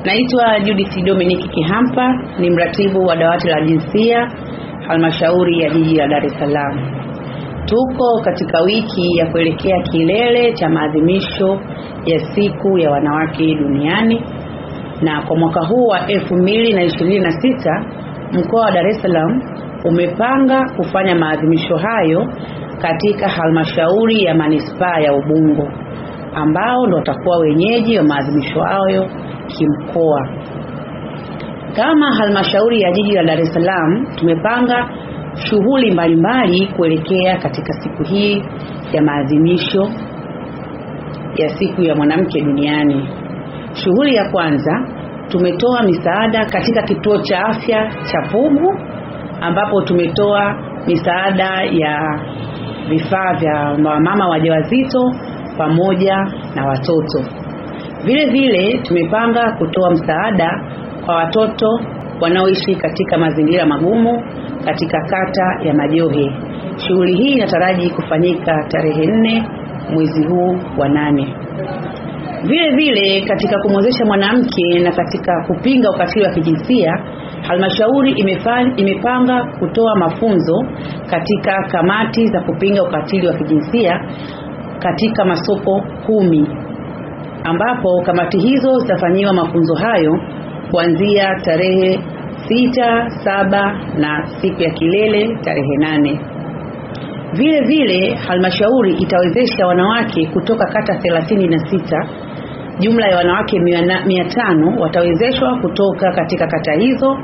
Naitwa Judith Dominic Kihampa, ni mratibu wa dawati la jinsia halmashauri ya jiji la Dar es Salaam. Tuko katika wiki ya kuelekea kilele cha maadhimisho ya siku ya wanawake duniani, na kwa mwaka huu wa 2026 mkoa wa Dar es Salaam umepanga kufanya maadhimisho hayo katika halmashauri ya manispaa ya Ubungo, ambao ndio watakuwa wenyeji wa maadhimisho hayo kimkoa. Kama halmashauri ya jiji la Dar es Salaam tumepanga shughuli mbalimbali kuelekea katika siku hii ya maadhimisho ya siku ya mwanamke duniani. Shughuli ya kwanza, tumetoa misaada katika kituo cha afya cha Pugu, ambapo tumetoa misaada ya vifaa vya mama wajawazito pamoja na watoto. Vile vile tumepanga kutoa msaada kwa watoto wanaoishi katika mazingira magumu katika kata ya Majohe. Shughuli hii inataraji kufanyika tarehe 4 mwezi huu wa 8. Vile vile katika kumwezesha mwanamke na katika kupinga ukatili wa kijinsia, halmashauri imepanga kutoa mafunzo katika kamati za kupinga ukatili wa kijinsia katika masoko 10, ambapo kamati hizo zitafanyiwa mafunzo hayo kuanzia tarehe 6, 7 na siku ya kilele tarehe 8. Vile vile halmashauri itawezesha wanawake kutoka kata 36. Jumla ya wanawake 500 watawezeshwa kutoka katika kata hizo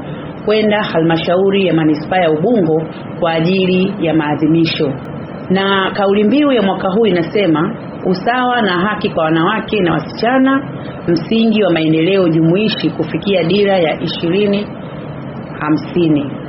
kwenda halmashauri ya manispaa ya Ubungo kwa ajili ya maadhimisho. Na kauli mbiu ya mwaka huu inasema usawa na haki kwa wanawake na wasichana, msingi wa maendeleo jumuishi kufikia dira ya 2050.